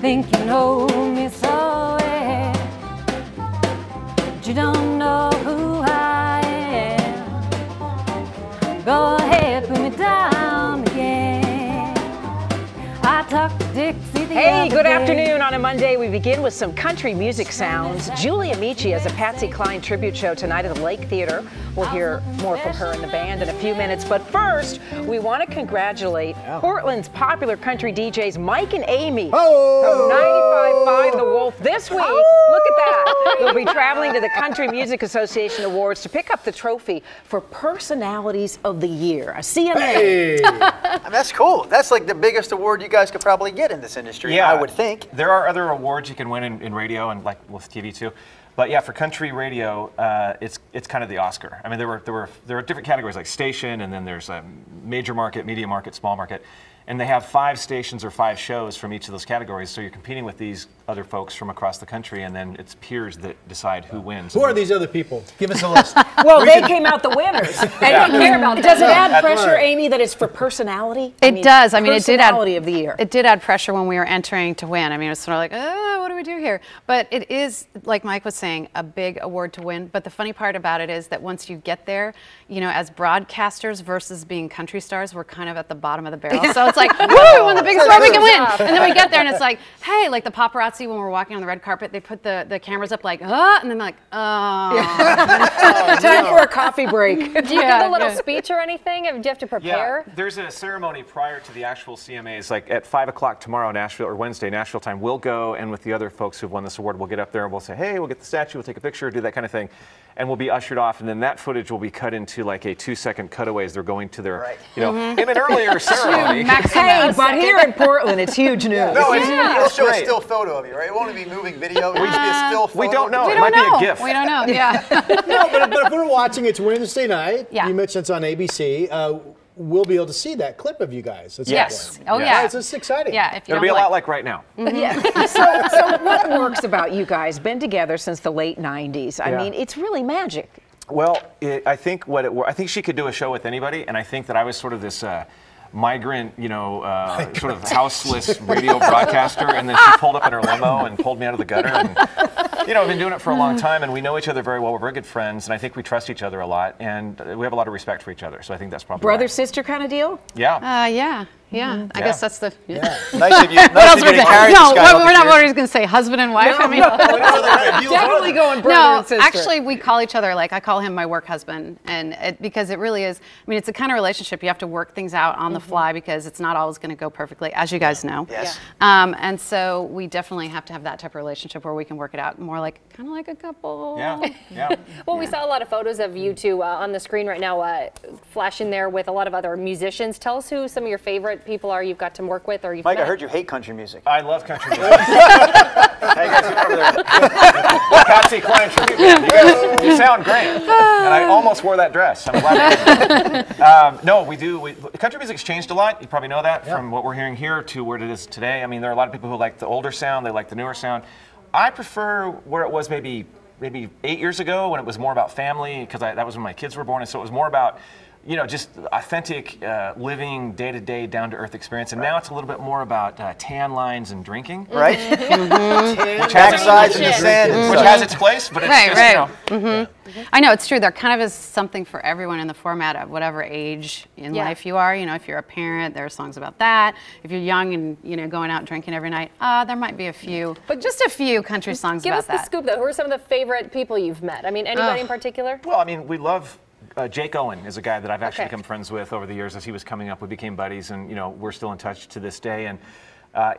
think you know me so well, but you don't know who I am. Go ahead, put me down again. I talked to Dixie. Hey, good afternoon. On a Monday, we begin with some country music sounds. Julie Amici has a Patsy Cline tribute show tonight at the Lake Theater. We'll hear more from her and the band in a few minutes. But first, we want to congratulate Portland's popular country DJs, Mike and Amy, from 95.5 The Wolf this week. Look at that. They'll be traveling to the Country Music Association Awards to pick up the trophy for Personalities of the Year, a CMA. Hey. I mean, that's cool. That's like the biggest award you guys could probably get in this industry. Yeah, I would think. There are other awards you can win in radio and like with TV too. But yeah, for country radio, it's kind of the Oscar. I mean, there are different categories like station, and then there's a major market, medium market, small market, and they have 5 stations or 5 shows from each of those categories. So you're competing with these other folks from across the country, and then it's peers that decide who wins. Who are these other people? Give us a list. Well, they came out the winners. And don't care about that. Does it add pressure, Amy, that it's for personality? It does. I mean, it did add personality of the year. It did add pressure when we were entering to win. I mean, it was sort of like, what do we do here? But it is, like Mike was saying, a big award to win. But the funny part about it is that once you get there, you know, as broadcasters versus being country stars, we're kind of at the bottom of the barrel. So it's like, woo, we won the biggest award we can win. And then we get there and it's like, hey, like the paparazzi when we're walking on the red carpet, they put the cameras up like, and then they're like, Time for a coffee break. Do you give a little speech or anything? Do you have to prepare? Yeah, there's a ceremony prior to the actual CMAs, like at 5 o'clock tomorrow, Nashville, or Wednesday, Nashville time. We'll go, and with the other folks who've won this award, we'll get up there and we'll say, hey, we'll get the statue, we'll take a picture, do that kind of thing. And we'll be ushered off, and then that footage will be cut into like a 2-second cutaway as they're going to their, you know, in an earlier ceremony. Hey, but here in Portland, it's huge news. No, you'll show a still photo of you, right? It won't be moving video. It will just be a still photo. We don't know. We It don't might know. be a GIF. We don't know. Yeah. No, but if we're watching, it's Wednesday night. Yeah. You mentioned it's on ABC. We'll be able to see that clip of you guys. At some Yes. point. Oh, yeah. It's exciting. Yeah. If you It'll don't be a like, lot like right now. Yeah. So what works about you guys? Been together since the late 90s. I mean, it's really magic. Well, I think I think she could do a show with anybody, and I think that I was sort of this migrant, you know, sort of houseless radio broadcaster, and then she pulled up in her limo and pulled me out of the gutter. And, you know, I've been doing it for a long time, and we know each other very well. We're very good friends, and I think we trust each other a lot, and we have a lot of respect for each other. So I think that's probably Brother, why. sister kind of deal? Yeah. Yeah. I guess that's the. Nice of you. Nice of you to carry No, this guy we're not over always going to say husband and wife. I mean, Definitely going brother and sister. actually, we call each other, like, I call him my work husband, and because it really is. I mean, it's a kind of relationship you have to work things out on the fly because it's not always going to go perfectly, as you guys know. Yes. And so we definitely have to have that type of relationship where we can work it out more like kind of like a couple. Yeah. Well, we saw a lot of photos of you two on the screen right now, flashing there with a lot of other musicians. Tell us who some of your favorite people are you've got to work with or you've Mike, met. I heard you hate country music. I love country music. Hey guys, come over there. Patsy Cline tribute band. You sound great. And I almost wore that dress. I'm glad. No, we do. Country music's changed a lot. You probably know that from what we're hearing here to where it is today. I mean, there are a lot of people who like the older sound. They like the newer sound. I prefer where it was maybe 8 years ago when it was more about family because that was when my kids were born, and so it was more about, you know, just authentic living, day-to-day, down-to-earth experience. And now it's a little bit more about tan lines and drinking. Right? Which Backsides in the sand. Which has its place, but it's just, you know. I know, it's true. There kind of is something for everyone in the format of whatever age in life you are. You know, if you're a parent, there are songs about that. If you're young and, you know, going out drinking every night, there might be a few, but just a few country songs Give about us the that. scoop, though. Who are some of the favorite people you've met? I mean, anybody in particular? Well, I mean, we love Jake Owen is a guy that I've actually become friends with over the years. As he was coming up, we became buddies, and you know we're still in touch to this day. And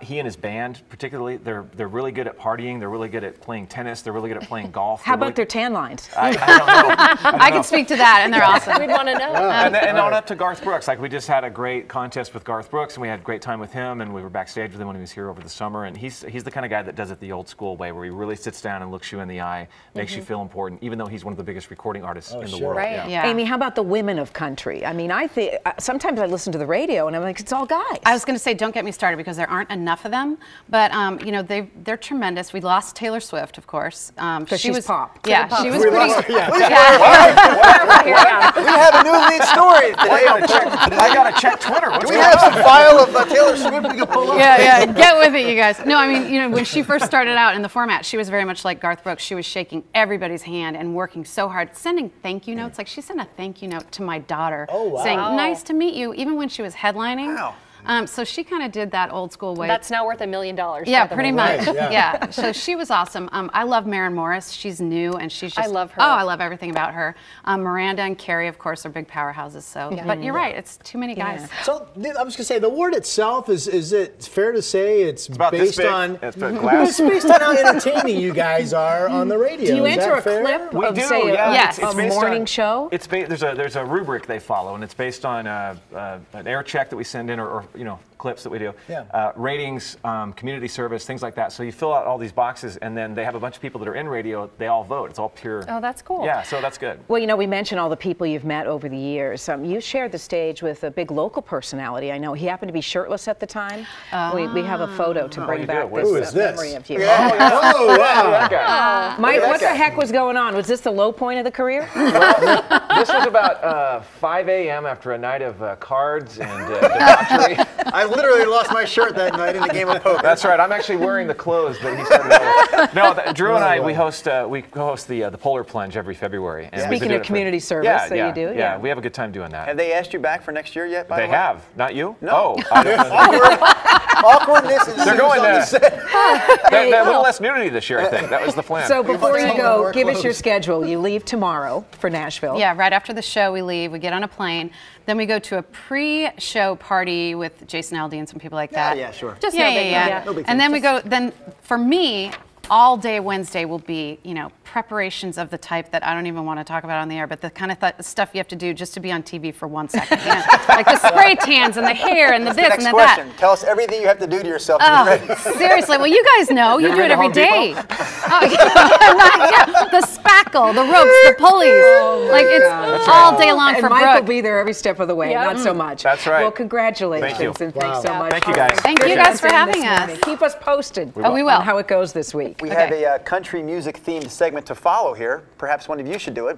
he and his band, particularly, they're really good at partying. They're really good at playing tennis. They're really good at playing golf. How about their tan lines? I don't know. I can speak to that, and they're awesome. We'd want to know. And on up to Garth Brooks. Like we just had a great contest with Garth Brooks, and we had a great time with him, and we were backstage with him when he was here over the summer. And he's the kind of guy that does it the old school way, where he really sits down and looks you in the eye, makes you feel important, even though he's one of the biggest recording artists in the world. Right. Yeah. Amy, how about the women of country? I mean, I think sometimes I listen to the radio and I'm like, it's all guys. I was going to say, don't get me started because there aren't aren't enough of them. But you know, they're tremendous. We lost Taylor Swift, of course. Because she was pop. Yeah, she was pretty. We have a new lead story today. I gotta check Twitter. Do we have some file of Taylor Swift we can pull up? Yeah, get with it, you guys. No, I mean, you know, when she first started out in the format, she was very much like Garth Brooks. She was shaking everybody's hand and working so hard, sending thank you notes. Like she sent a thank you note to my daughter, saying, "Nice to meet you," even when she was headlining. Wow. So she kind of did that old school way. That's now worth $1 million. Yeah, pretty much. Right, yeah. So she was awesome. I love Maren Morris. She's new and she's just. I love her. Oh, I love everything about her. Miranda and Carrie, of course, are big powerhouses. So, but you're right. It's too many guys. So I was gonna say the award itself is it fair to say it's About based this big. on It's a glass. it's based on how entertaining you guys are on the radio. Do you Is enter that a fair? clip We of, do, say, yeah. Yes. a based morning on- show? It's there's a rubric they follow, and it's based on an air check that we send in, or you know, clips that we do. Yeah. Ratings, community service, things like that. So you fill out all these boxes, and then they have a bunch of people that are in radio. They all vote. It's all pure. Oh, that's cool. Yeah, so that's good. Well, you know, we mentioned all the people you've met over the years. You shared the stage with a big local personality. I know he happened to be shirtless at the time. We have a photo to bring you back do. this, Who is this? memory of you. Oh wow! That guy. Mike, what the heck was going on? Was this the low point of the career? This was about 5 a.m. after a night of cards and debauchery. I literally lost my shirt that night in the game of poker. That's right. I'm actually wearing the clothes that he started out with. No, Drew and I, we co-host the Polar Plunge every February. And we Speaking do of it for- community service, yeah, so yeah, you do? Yeah, we have a good time doing that. Have they asked you back for next year yet? By They the way? have. Not you? No. Oh, I don't know. Awkwardness ensues They're going on the to. set. A little less nudity this year, I think. That was the plan. So before you More go, give us clothes. your schedule. You leave tomorrow for Nashville. Yeah, right after the show we leave, we get on a plane, then we go to a pre-show party with Jason Aldean and some people like that. Yeah, sure. Just Yeah, no big yeah, deal. yeah. No big And deal. then we go, then for me, all day Wednesday will be, you know, preparations of the type that I don't even want to talk about on the air, but the kind of stuff you have to do just to be on TV for 1 second. You know? Like the spray tans and the hair and the this Next and the question. that. Tell us everything you have to do to yourself to be ready. Seriously, well, you guys know. You ever do it been to every Home day. Depot? The spackle, the ropes, the pulleys. Like it's all day long And for Mike Brooke. will be there every step of the way, Yeah. not so much. That's right. Well, congratulations. Thank you. And thanks so much. Thank you, guys. Thank you guys for having us. Keep us posted We will. on how it goes this week. We have a country music themed segment to follow here. Perhaps one of you should do it.